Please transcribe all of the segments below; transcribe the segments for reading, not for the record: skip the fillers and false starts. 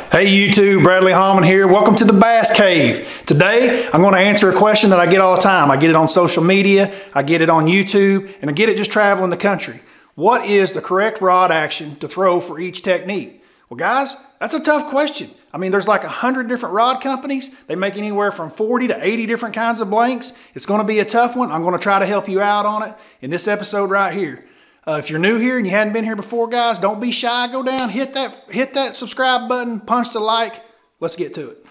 Hey YouTube, Bradley Hallman here. Welcome to the Bass Cave. Today, I'm going to answer a question that I get all the time. I get it on social media, I get it on YouTube, and I get it just traveling the country. What is the correct rod action to throw for each technique? Well guys, that's a tough question. I mean, there's like 100 different rod companies. They make anywhere from 40 to 80 different kinds of blanks. It's going to be a tough one. I'm going to try to help you out on it in this episode right here. If you're new here and you hadn't been here before, guys, don't be shy. Go down, hit that subscribe button, punch the like. Let's get to it.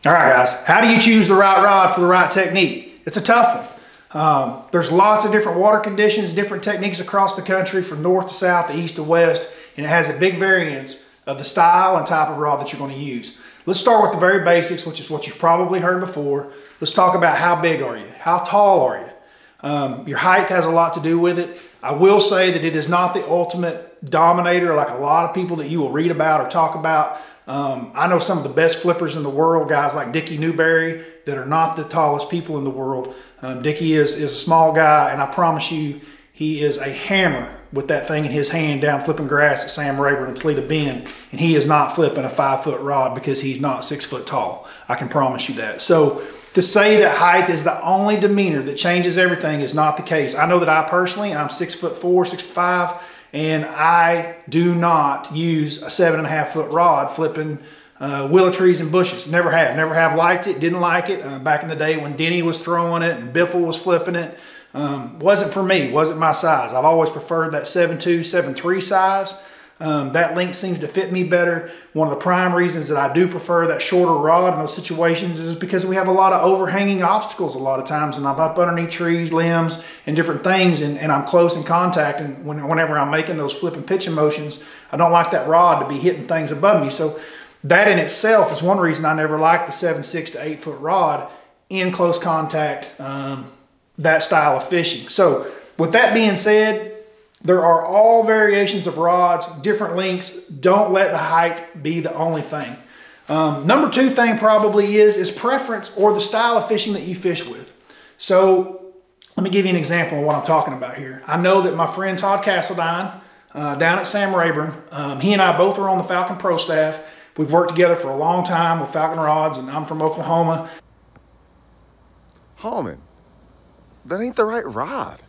All right, guys, how do you choose the right rod for the right technique? It's a tough one. There's lots of different water conditions, different techniques across the country from north to south, to east to west, and it has a big variance of the style and type of rod that you're going to use. Let's start with the very basics, which is what you've probably heard before. Let's talk about how big are you? How tall are you? Your height has a lot to do with it. I will say that it is not the ultimate dominator like a lot of people that you will read about or talk about. I know some of the best flippers in the world, guys like Dickie Newberry, that are not the tallest people in the world. Dickie is a small guy, and I promise you, he is a hammer with that thing in his hand down flipping grass at Sam Rayburn and Toledo Bend, and he is not flipping a 5-foot rod because he's not 6 foot tall. I can promise you that. So to say that height is the only demeanor that changes everything is not the case. I know that I personally, I'm 6'4", 6'5", and I do not use a 7.5 foot rod flipping willow trees and bushes. Never have liked it, didn't like it. Back in the day when Denny was throwing it and Biffle was flipping it, wasn't for me, wasn't my size. I've always preferred that 7'2", 7'3" size. That length seems to fit me better. One of the prime reasons that I do prefer that shorter rod in those situations is because we have a lot of overhanging obstacles a lot of times, and I'm up underneath trees, limbs, and different things, and I'm close in contact, and whenever I'm making those flipping pitching motions, I don't like that rod to be hitting things above me. So that in itself is one reason I never liked the 7'6" to 8 foot rod in close contact, that style of fishing. So with that being said, there are all variations of rods, different lengths. Don't let the height be the only thing. Number two thing probably is preference or the style of fishing that you fish with. So let me give you an example of what I'm talking about here. I know that my friend Todd Castledine down at Sam Rayburn, he and I both are on the Falcon Pro staff. We've worked together for a long time with Falcon Rods, and I'm from Oklahoma. Hallman, that ain't the right rod.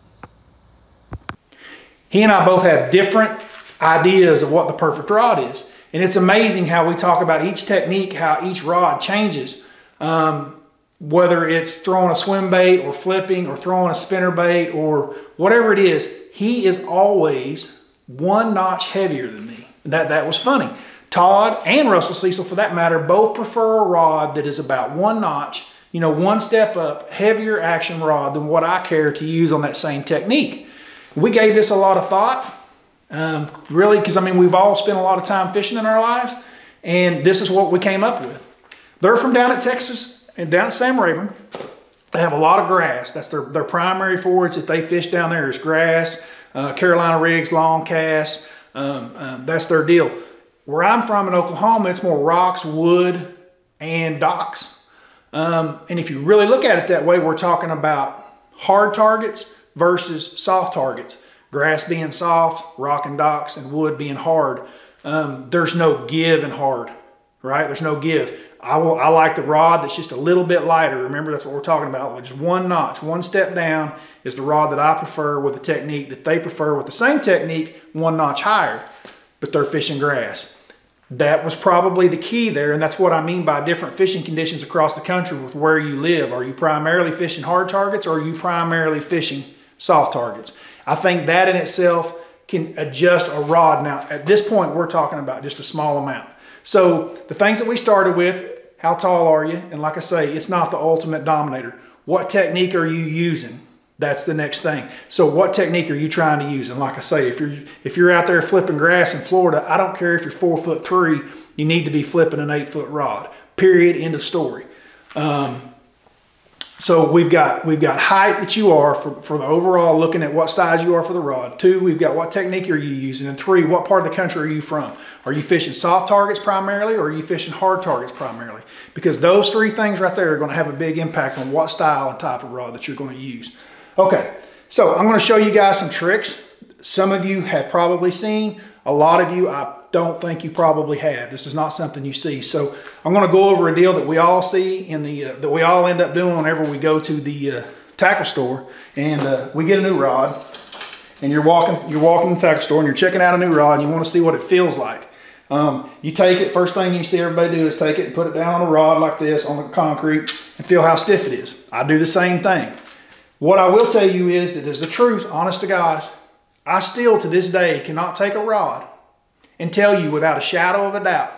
He and I both have different ideas of what the perfect rod is. And it's amazing how we talk about each technique, how each rod changes. Whether it's throwing a swim bait or flipping or throwing a spinner bait or whatever it is, he is always one notch heavier than me. That was funny. Todd and Russell Cecil, for that matter, both prefer a rod that is about one notch, you know, one step up, heavier action rod than what I care to use on that same technique. We gave this a lot of thought, really, because I mean, we've all spent a lot of time fishing in our lives, and this is what we came up with. They're from down at Texas and down at Sam Rayburn. They have a lot of grass. That's their primary forage that they fish down there is grass, Carolina rigs, long casts. That's their deal. Where I'm from in Oklahoma, it's more rocks, wood, and docks. And if you really look at it that way, we're talking about hard targets versus soft targets. Grass being soft, rock and docks, and wood being hard. There's no give in hard, right? There's no give. I like the rod that's just a little bit lighter. Remember, that's what we're talking about. Just one notch, one step down is the rod that I prefer with the technique that they prefer with the same technique, one notch higher, but they're fishing grass. That was probably the key there, and that's what I mean by different fishing conditions across the country with where you live. Are you primarily fishing hard targets, or are you primarily fishing soft targets? I think that in itself can adjust a rod. Now, at this point, we're talking about just a small amount. So the things that we started with, how tall are you? And like I say, it's not the ultimate dominator. What technique are you using? That's the next thing. So what technique are you trying to use? And like I say, if you're out there flipping grass in Florida, I don't care if you're 4'3", you need to be flipping an 8 foot rod. Period. End of story. So we've got height that you are for the overall, looking at what size you are for the rod. 2, we've got what technique are you using. And 3, what part of the country are you from? Are you fishing soft targets primarily, or are you fishing hard targets primarily? Because those 3 things right there are going to have a big impact on what style and type of rod that you're going to use. Okay, so I'm going to show you guys some tricks some of you have probably seen. A lot of you, I don't think you probably have. This is not something you see. So I'm going to go over a deal that we all see in the that we all end up doing whenever we go to the tackle store and we get a new rod. And you're walking in the tackle store and you're checking out a new rod and you want to see what it feels like. You take it, first thing you see everybody do is take it and put it down on a rod like this on the concrete and feel how stiff it is. I do the same thing. What I will tell you is that is the truth, honest to God. I still to this day cannot take a rod and tell you without a shadow of a doubt,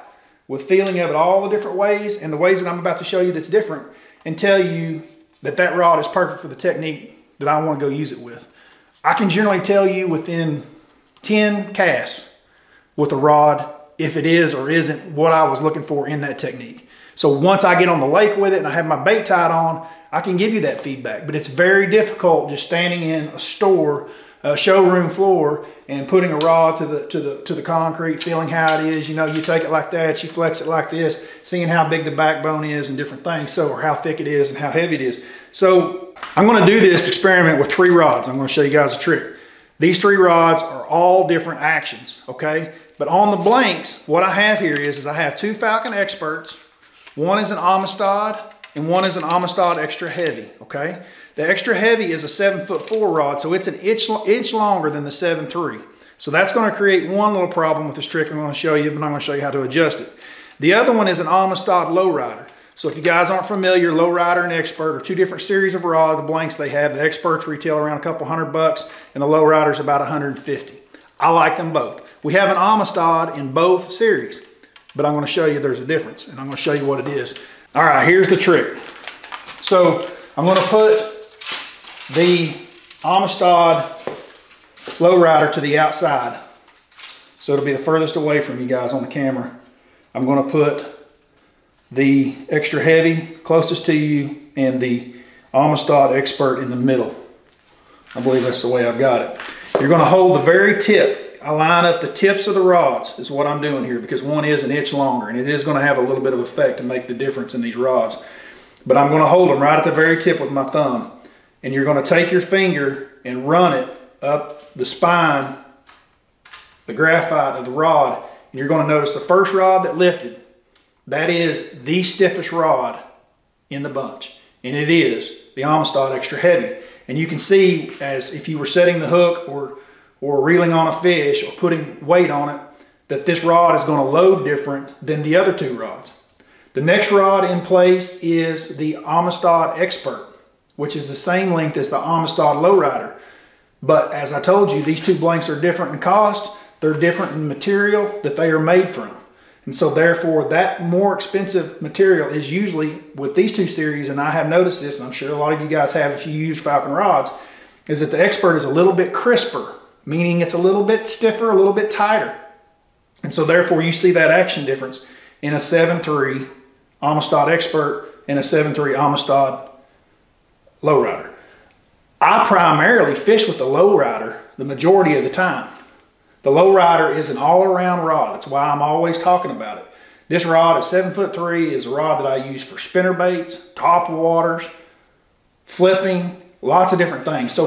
with feeling of it all the different ways and the ways that I'm about to show you that's different, and tell you that that rod is perfect for the technique that I want to go use it with. I can generally tell you within 10 casts with a rod if it is or isn't what I was looking for in that technique. So once I get on the lake with it and I have my bait tied on, I can give you that feedback. But it's very difficult just standing in a store, a showroom floor, and putting a rod to the concrete, feeling how it is. You know, you take it like that, you flex it like this, seeing how big the backbone is and different things, so, or how thick it is and how heavy it is. So I'm going to do this experiment with 3 rods. I'm going to show you guys a trick. These 3 rods are all different actions, okay? But on the blanks, what I have here is I have 2 Falcon Experts. One is an Amistad and one is an Amistad Extra Heavy, okay? The Extra Heavy is a 7'4" rod, so it's an inch longer than the 7'3". So that's going to create one little problem with this trick I'm going to show you, but I'm going to show you how to adjust it. The other one is an Amistad Lowrider. So if you guys aren't familiar, Lowrider and Expert are 2 different series of rod. The blanks they have, the Experts retail around a couple $100 and the Lowrider's about 150. I like them both. We have an Amistad in both series, but I'm going to show you there's a difference and I'm going to show you what it is. All right, here's the trick. So I'm going to put the Amistad Lowrider to the outside. So it'll be the furthest away from you guys on the camera. I'm going to put the Extra Heavy closest to you and the Amistad Expert in the middle. I believe that's the way I've got it. You're going to hold the very tip. I line up the tips of the rods is what I'm doing here because one is an inch longer and it is going to have a little bit of effect to make the difference in these rods. But I'm going to hold them right at the very tip with my thumb. And you're going to take your finger and run it up the spine, the graphite of the rod. And you're going to notice the first rod that lifted, that is the stiffest rod in the bunch. And it is the Amistad Extra Heavy. And you can see as if you were setting the hook or reeling on a fish or putting weight on it, that this rod is going to load different than the other 2 rods. The next rod in place is the Amistad Expert, which is the same length as the Amistad Lowrider. But as I told you, these 2 blanks are different in cost. They're different in material that they are made from. And so therefore that more expensive material is usually with these 2 series, and I have noticed this, and I'm sure a lot of you guys have if you use Falcon rods, is that the Expert is a little bit crisper, meaning it's a little bit stiffer, a little bit tighter. And so therefore you see that action difference in a 7'3" Amistad Expert and a 7'3" Amistad Lowrider. I primarily fish with the Lowrider the majority of the time. The Lowrider is an all-around rod. That's why I'm always talking about it. This rod at 7'3" is a rod that I use for spinner baits, top waters, flipping, lots of different things. So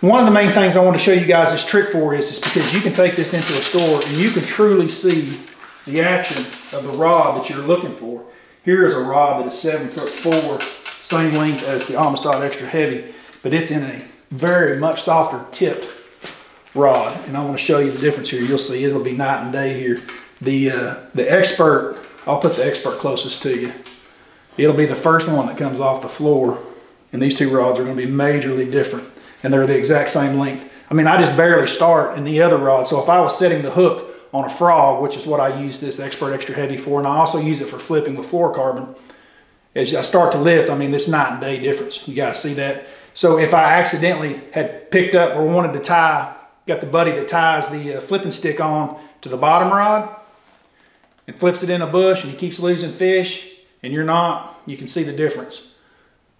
one of the main things I want to show you guys this trick for is because you can take this into a store and you can truly see the action of the rod that you're looking for. Here is a rod that is 7'4", same length as the Amistad Extra Heavy, but it's in a very much softer tipped rod. And I want to show you the difference here. You'll see it'll be night and day here. The Expert, I'll put the Expert closest to you. It'll be the first one that comes off the floor, and these 2 rods are going to be majorly different. And they're the exact same length. I mean, I just barely start in the other rod. So if I was setting the hook on a frog, which is what I use this Expert Extra Heavy for, and I also use it for flipping with fluorocarbon, as I start to lift, I mean, this night and day difference. You guys see that? So if I accidentally had picked up or wanted to tie, got the buddy that ties the flipping stick on to the bottom rod and flips it in a bush and he keeps losing fish and you're not, you can see the difference.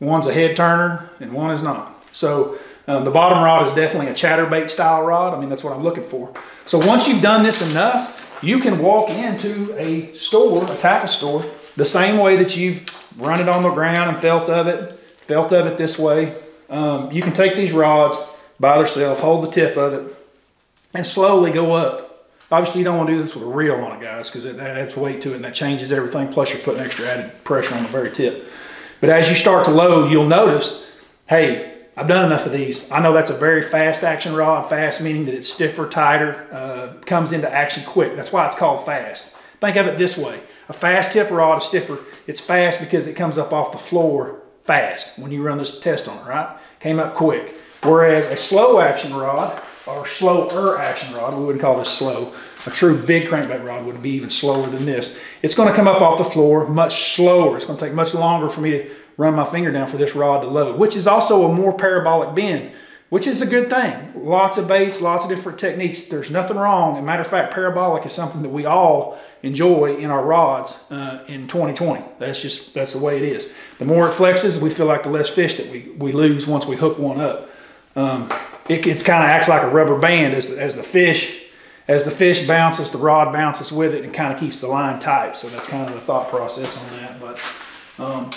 One's a head turner and one is not. So the bottom rod is definitely a chatterbait style rod. I mean, that's what I'm looking for. So once you've done this enough, you can walk into a store, a tackle store, the same way that you've run it on the ground and felt of it this way. You can take these rods by themselves, hold the tip of it, and slowly go up. Obviously, you don't want to do this with a reel on it, guys, because it adds weight to it and that changes everything. Plus, you're putting extra added pressure on the very tip. But as you start to load, you'll notice, hey, I've done enough of these. I know that's a very fast action rod. Fast meaning that it's stiffer, tighter, comes into action quick. That's why it's called fast. Think of it this way. A fast tip rod is stiffer. It's fast because it comes up off the floor fast when you run this test on it, right? Came up quick. Whereas a slow action rod, or slower action rod, we wouldn't call this slow. A true big crankbait rod would be even slower than this. It's going to come up off the floor much slower. It's going to take much longer for me to run my finger down for this rod to load, which is also a more parabolic bend, which is a good thing. Lots of baits, lots of different techniques. There's nothing wrong. As a matter of fact, parabolic is something that we all enjoy in our rods in 2020. That's the way it is. The more it flexes, we feel like the less fish that we lose once we hook one up. It kind of acts like a rubber band as the fish bounces, the rod bounces with it and kind of keeps the line tight. So that's kind of the thought process on that. But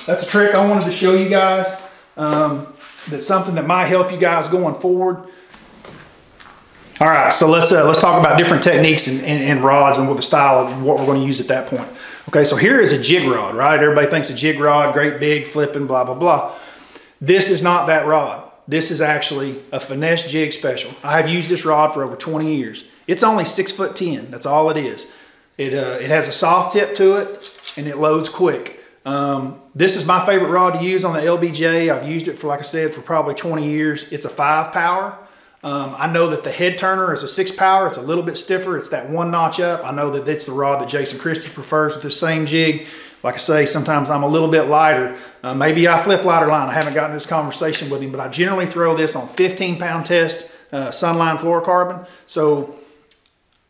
that's a trick I wanted to show you guys. That's something that might help you guys going forward. All right, so let's talk about different techniques and rods and with the style of what we're going to use at that point. Okay, so here is a jig rod, right? Everybody thinks a jig rod, great big, flipping, blah, blah, blah. This is not that rod. This is actually a finesse jig special. I have used this rod for over 20 years. It's only 6'10". That's all it is. It has a soft tip to it and it loads quick. This is my favorite rod to use on the LBJ. I've used it for, like I said, for probably 20 years. It's a 5 power. I know that the head turner is a 6 power. It's a little bit stiffer. It's that one notch up. I know that that's the rod that Jason Christie prefers with this same jig. Like I say, sometimes I'm a little bit lighter. Maybe I flip lighter line. I haven't gotten this conversation with him, but I generally throw this on 15-pound test sunline fluorocarbon. So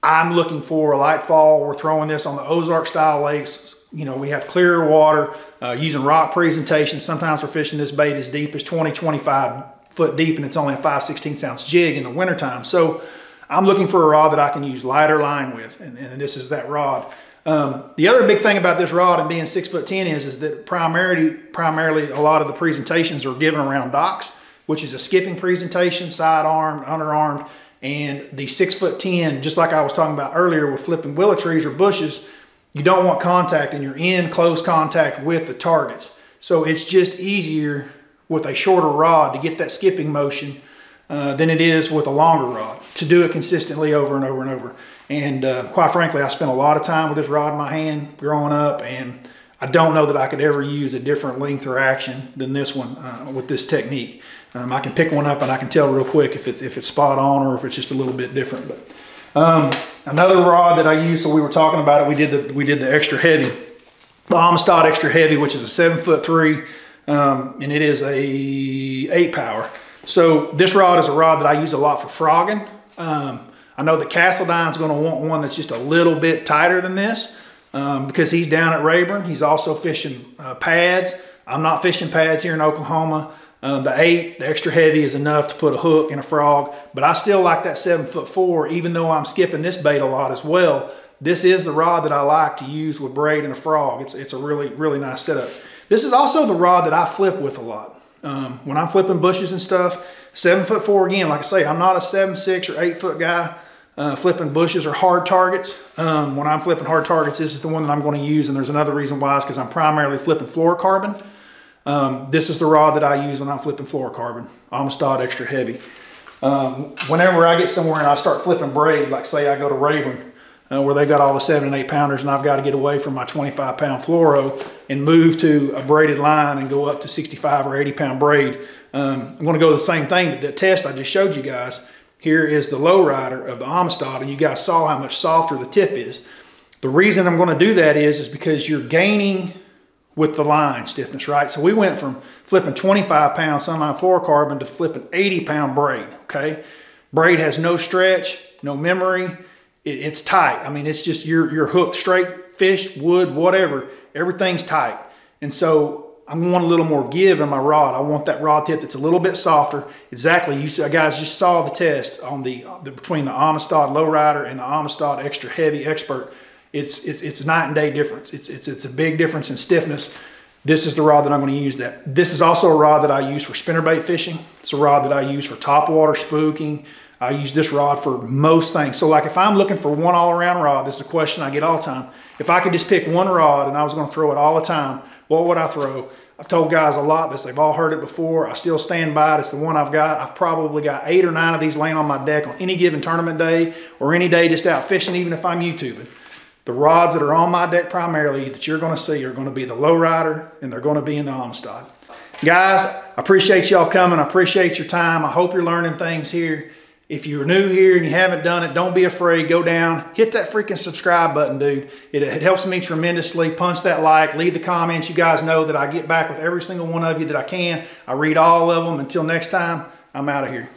I'm looking for a light fall. We're throwing this on the Ozark style lakes. You know, we have clearer water, using rock presentation. Sometimes we're fishing this bait as deep as 20, 25 foot deep, and it's only a 5/16 ounce jig in the wintertime. So I'm looking for a rod that I can use lighter line with, and this is that rod. The other big thing about this rod and being 6'10" is that primarily a lot of the presentations are given around docks, which is a skipping presentation, side armed, underarmed, and the 6'10", just like I was talking about earlier with flipping willow trees or bushes, you don't want contact and you're in close contact with the targets. So it's just easier with a shorter rod to get that skipping motion than it is with a longer rod to do it consistently over and over and over. And quite frankly, I spent a lot of time with this rod in my hand growing up, and I don't know that I could ever use a different length or action than this one with this technique. I can pick one up and I can tell real quick if it's spot on or if it's just a little bit different. But another rod that I use, so we were talking about it, we did the extra heavy, the Amistad Extra Heavy, which is a 7'3", and it is a 8 power. So this rod is a rod that I use a lot for frogging. I know that Castledine's going to want one that's just a little bit tighter than this because he's down at Rayburn. He's also fishing pads. I'm not fishing pads here in Oklahoma. The 8, the extra heavy, is enough to put a hook in a frog, but I still like that 7'4", even though I'm skipping this bait a lot as well. This is the rod that I like to use with braid and a frog. It's a really, really nice setup. This is also the rod that I flip with a lot. When I'm flipping bushes and stuff, 7'4", again, like I say, I'm not a 7'6" or 8 foot guy flipping bushes or hard targets. When I'm flipping hard targets, this is the one that I'm going to use, and there's another reason why is because I'm primarily flipping fluorocarbon. This is the rod that I use when I'm flipping fluorocarbon, Amistad Extra Heavy. Whenever I get somewhere and I start flipping braid, like say I go to Rayburn, where they got all the 7 and 8 pounders, and I've got to get away from my 25-pound fluoro and move to a braided line and go up to 65 or 80 pound braid. I'm going to go the same thing. The test I just showed you guys, here is the low rider of the Amistad, and you guys saw how much softer the tip is. The reason I'm going to do that is because you're gaining with the line stiffness, right? So we went from flipping 25-pound sunline fluorocarbon to flipping 80-pound braid, okay? Braid has no stretch, no memory. It's tight. I mean, it's just you're hooked straight, fish, wood, whatever. Everything's tight. And so I want a little more give in my rod. I want that rod tip that's a little bit softer. Exactly. You guys just saw the test on between the Amistad Lowrider and the Amistad Extra Heavy Expert. It's a night and day difference. It's a big difference in stiffness. This is the rod that I'm going to use that. This is also a rod that I use for spinnerbait fishing. It's a rod that I use for topwater spooking. I use this rod for most things. So like if I'm looking for one all-around rod, this is a question I get all the time. If I could just pick one rod and I was going to throw it all the time, what would I throw? I've told guys a lot this. They've all heard it before. I still stand by it. It's the one I've got. I've probably got 8 or 9 of these laying on my deck on any given tournament day or any day just out fishing, even if I'm YouTubing. The rods that are on my deck primarily that you're going to see are going to be the lowrider, and they're going to be in the Amistad. Guys, I appreciate y'all coming. I appreciate your time. I hope you're learning things here. If you're new here and you haven't done it, don't be afraid. Go down, hit that freaking subscribe button, dude. It helps me tremendously. Punch that like, leave the comments. You guys know that I get back with every single one of you that I can. I read all of them. Until next time, I'm out of here.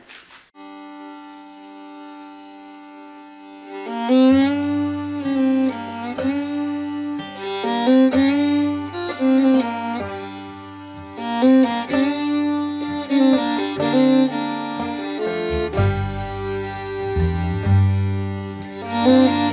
Mm-hmm.